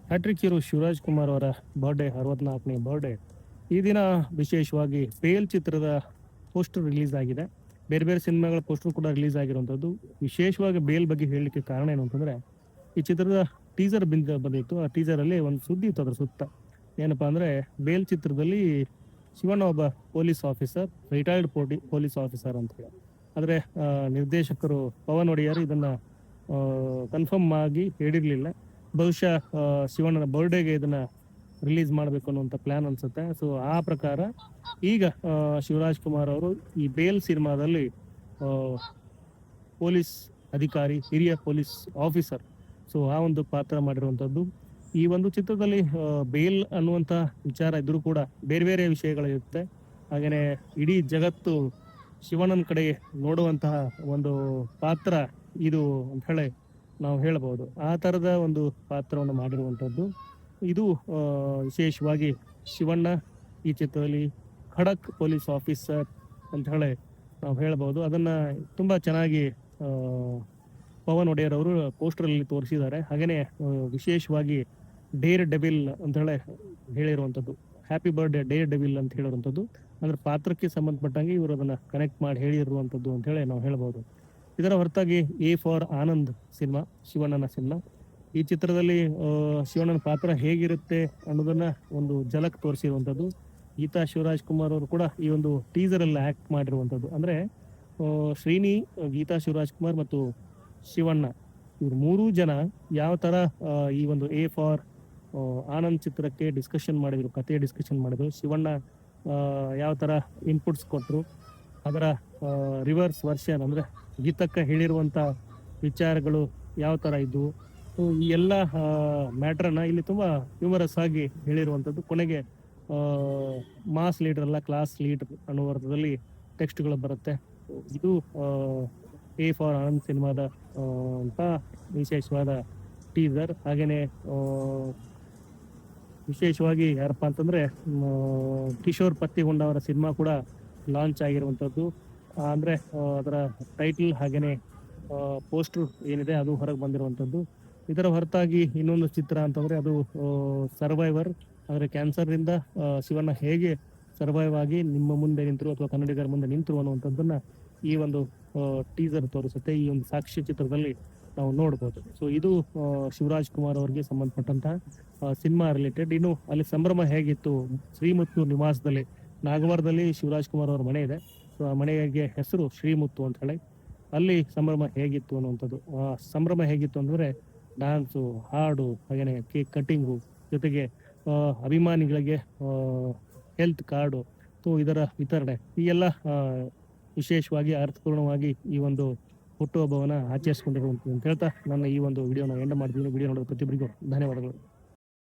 Hat trick hero Shivraj Kumar ಅವರ birthday 64ನೇ birthday. ಈ ದಿನ ವಿಶೇಷವಾಗಿ ಬೇಲ್ ಚಿತ್ರದ ಪೋಸ್ಟರ್ ರಿಲೀಸ್ ಆಗಿದೆ. ಬೇರೆ ಬೇರೆ ಸಿನಿಮಾಗಳ ಪೋಸ್ಟರ್ ಕೂಡ ರಿಲೀಸ್ ಆಗಿರುವಂಥದ್ದು. ವಿಶೇಷವಾಗಿ ಬೇಲ್ ಬಗ್ಗೆ ಹೇಳಲಿಕ್ಕೆ ಕಾರಣ ಏನು ಅಂತಂದ್ರೆ, ಈ ಚಿತ್ರದ ಟೀಸರ್ ಬಂದಿತ್ತು. ಆ ಟೀಸರ್ ಅಲ್ಲಿ ಒಂದು ಸುದ್ದಿ ಇತ್ತು ಅದ್ರ ಸುತ್ತ. ಏನಪ್ಪಾ ಅಂದ್ರೆ, ಬೇಲ್ ಚಿತ್ರದಲ್ಲಿ ಶಿವಣ್ಣ ಒಬ್ಬ police officer, retired police officer ಅಂತ ಹೇಳಿ. ಆದ್ರೆ ನಿರ್ದೇಶಕರು ಪವನ್ ಒಡೆಯರ್ ಇದನ್ನ ಕನ್ಫರ್ಮ್ ಆಗಿ ಹೇಳಿರ್ಲಿಲ್ಲ. ಬಹುಶಃ ಶಿವಣ್ಣನ ಬರ್ಡೇಗೆ ಇದನ್ನ ರಿಲೀಸ್ ಮಾಡಬೇಕು ಅನ್ನುವಂಥ ಪ್ಲಾನ್ ಅನ್ಸುತ್ತೆ. ಸೊ ಆ ಪ್ರಕಾರ ಈಗ ಶಿವರಾಜ್ ಕುಮಾರ್ ಅವರು ಈ ಬೇಲ್ ಸಿನಿಮಾದಲ್ಲಿ ಪೊಲೀಸ್ ಅಧಿಕಾರಿ, ಹಿರಿಯ ಪೊಲೀಸ್ ಆಫೀಸರ್, ಸೊ ಆ ಒಂದು ಪಾತ್ರ ಮಾಡಿರುವಂತದ್ದು. ಈ ಒಂದು ಚಿತ್ರದಲ್ಲಿ ಬೇಲ್ ಅನ್ನುವಂತ ವಿಚಾರ ಇದ್ರೂ ಕೂಡ ಬೇರೆ ಬೇರೆ ವಿಷಯಗಳಿರುತ್ತೆ. ಹಾಗೇನೆ ಇಡೀ ಜಗತ್ತು ಶಿವಣ್ಣನ ಕಡೆ ನೋಡುವಂತಹ ಒಂದು ಪಾತ್ರ ಇದು ಅಂತ ಹೇಳಿ ನಾವು ಹೇಳಬಹುದು. ಆ ತರದ ಒಂದು ಪಾತ್ರವನ್ನು ಮಾಡಿರುವಂತದ್ದು ಇದು. ವಿಶೇಷವಾಗಿ ಶಿವಣ್ಣ ಈ ಚಿತ್ರದಲ್ಲಿ ಖಡಕ್ ಪೊಲೀಸ್ ಆಫೀಸರ್ ಅಂತ ಹೇಳಿ ನಾವು ಹೇಳಬಹುದು. ಅದನ್ನ ತುಂಬಾ ಚೆನ್ನಾಗಿ ಪವನ್ ಒಡೆಯರ್ ಅವರು ಪೋಸ್ಟರ್ ಅಲ್ಲಿ ತೋರಿಸಿದ್ದಾರೆ. ಹಾಗೇನೆ ವಿಶೇಷವಾಗಿ ಡೇರ್ ಡೆವಿಲ್ ಅಂತ ಹೇಳಿ ಹೇಳಿರುವಂತದ್ದು, ಹ್ಯಾಪಿ ಬರ್ಡೇ ಡೇರ್ ಡೆವಿಲ್ ಅಂತ ಹೇಳಿರುವಂತದ್ದು. ಅಂದ್ರೆ ಪಾತ್ರಕ್ಕೆ ಸಂಬಂಧಪಟ್ಟಂಗೆ ಇವರು ಅದನ್ನ ಕನೆಕ್ಟ್ ಮಾಡಿ ಹೇಳಿರುವಂತದ್ದು ಅಂತ ಹೇಳಿ ನಾವು ಹೇಳ್ಬೋದು. ಇದರ ಹೊರತಾಗಿ ಎ ಫಾರ್ ಆನಂದ್ ಸಿನಿಮಾ, ಶಿವಣ್ಣನ ಸಿನಿಮಾ. ಈ ಚಿತ್ರದಲ್ಲಿ ಶಿವಣ್ಣನ ಪಾತ್ರ ಹೇಗಿರುತ್ತೆ ಅನ್ನೋದನ್ನ ಒಂದು ಝಲಕ್ ತೋರಿಸಿರುವಂತದ್ದು. ಗೀತಾ ಶಿವರಾಜ್ ಕುಮಾರ್ ಅವರು ಕೂಡ ಈ ಒಂದು ಟೀಸರ್ ಅಲ್ಲಿ ಆಕ್ಟ್ ಮಾಡಿರುವಂತದ್ದು. ಅಂದ್ರೆ ಶ್ರೀನಿ, ಗೀತಾ ಶಿವರಾಜ್ ಕುಮಾರ್ ಮತ್ತು ಶಿವಣ್ಣ, ಇವ್ರು ಮೂರೂ ಜನ ಯಾವ ತರ ಈ ಒಂದು ಎ ಫಾರ್ ಆನಂದ್ ಚಿತ್ರಕ್ಕೆ ಡಿಸ್ಕಷನ್ ಮಾಡಿದ್ರು, ಕಥೆ ಡಿಸ್ಕಷನ್ ಮಾಡಿದ್ರು. ಶಿವಣ್ಣ ಯಾವ ತರ ಇನ್ಪುಟ್ಸ್ ಕೊಟ್ರು, ಅದರ ರಿವರ್ಸ್ ವರ್ಷನ್ ಅಂದ್ರೆ ಗೀತಕ್ಕ ಹೇಳಿರುವಂತ ವಿಚಾರಗಳು ಯಾವ ತರ ಇದ್ವು, ಈ ಎಲ್ಲ ಮ್ಯಾಟ್ರನ್ನ ಇಲ್ಲಿ ತುಂಬಾ ಹ್ಯೂಮರಸ್ ಆಗಿ ಹೇಳಿರುವಂತದ್ದು. ಕೊನೆಗೆ ಮಾಸ್ ಲೀಡರ್ ಅಲ್ಲ, ಕ್ಲಾಸ್ ಲೀಡರ್ ಅನ್ನೋ ಅರ್ಥದಲ್ಲಿ ಟೆಕ್ಸ್ಟ್ಗಳು ಬರುತ್ತೆ. ಇದು ಎ ಫಾರ್ ಆನಂದ್ ಸಿನಿಮಾದ ಅಂತ ವಿಶೇಷವಾದ ಟೀಸರ್. ಹಾಗೇನೆ ವಿಶೇಷವಾಗಿ ಯಾರಪ್ಪ ಅಂತಂದ್ರೆ ಕಿಶೋರ್ ಪತ್ತಿಗೊಂಡ ಅವರ ಸಿನಿಮಾ ಕೂಡ ಲಾಂಚ್ ಆಗಿರುವಂತದ್ದು. ಅಂದ್ರೆ ಅದರ ಟೈಟಲ್ ಹಾಗೇನೆ ಪೋಸ್ಟರ್ ಏನಿದೆ ಅದು ಹೊರಗೆ ಬಂದಿರುವಂತದ್ದು. ಇದರ ಹೊರತಾಗಿ ಇನ್ನೊಂದು ಚಿತ್ರ ಅಂತಂದ್ರೆ ಅದು ಸರ್ವೈವರ್. ಅಂದ್ರೆ ಕ್ಯಾನ್ಸರ್ ನಿಂದ ಶಿವಣ್ಣ ಹೇಗೆ ಸರ್ವೈವ್ ಆಗಿ ನಿಮ್ಮ ಮುಂದೆ ನಿಂತರು ಅಥವಾ ಕನ್ನಡಿಗರ ಮುಂದೆ ನಿಂತರು ಅನ್ನುವಂಥದ್ದನ್ನ ಈ ಒಂದು ಟೀಸರ್ ತೋರಿಸುತ್ತೆ. ಈ ಒಂದು ಸಾಕ್ಷ್ಯ ಚಿತ್ರದಲ್ಲಿ ನಾವು ನೋಡ್ಬೋದು. ಸೊ ಇದು ಶಿವರಾಜ್ ಕುಮಾರ್ ಅವರಿಗೆ ಸಂಬಂಧಪಟ್ಟಂತಹ ಸಿನಿಮಾ ರಿಲೇಟೆಡ್. ಇನ್ನು ಅಲ್ಲಿ ಸಂಭ್ರಮ ಹೇಗಿತ್ತು, ಶ್ರೀಮುತ್ತು ನಿವಾಸದಲ್ಲಿ ನಾಗವಾರದಲ್ಲಿ ಶಿವರಾಜ್ ಕುಮಾರ್ ಅವರ ಮನೆ ಇದೆ. ಸೊ ಆ ಮನೆಗೆ ಹೆಸರು ಶ್ರೀಮುತ್ತು ಅಂತ ಹೇಳಿ. ಅಲ್ಲಿ ಸಂಭ್ರಮ ಹೇಗಿತ್ತು ಅನ್ನುವಂಥದ್ದು. ಆ ಸಂಭ್ರಮ ಹೇಗಿತ್ತು ಅಂದ್ರೆ ಡ್ಯಾನ್ಸು, ಹಾಡು, ಹಾಗೇನೆ ಕೇಕ್ ಕಟಿಂಗು, ಜೊತೆಗೆ ಅಭಿಮಾನಿಗಳಿಗೆ ಹೆಲ್ತ್ ಕಾರ್ಡು, ಇದರ ವಿತರಣೆ, ಈ ಎಲ್ಲ ವಿಶೇಷವಾಗಿ ಅರ್ಥಪೂರ್ಣವಾಗಿ ಈ ಒಂದು ಹುಟ್ಟುಹಬ್ಬವನ್ನ ಆಚರಿಸಿಕೊಂಡಿರುವಂತ ಅಂತ ಹೇಳ್ತಾ ನನ್ನ ಈ ಒಂದು ವಿಡಿಯೋನ ಎಂಡ್ ಮಾಡ್ತೀನಿ. ವಿಡಿಯೋ ನೋಡೋದು ಪ್ರತಿಯೊಬ್ಬರಿಗೂ ಧನ್ಯವಾದಗಳು.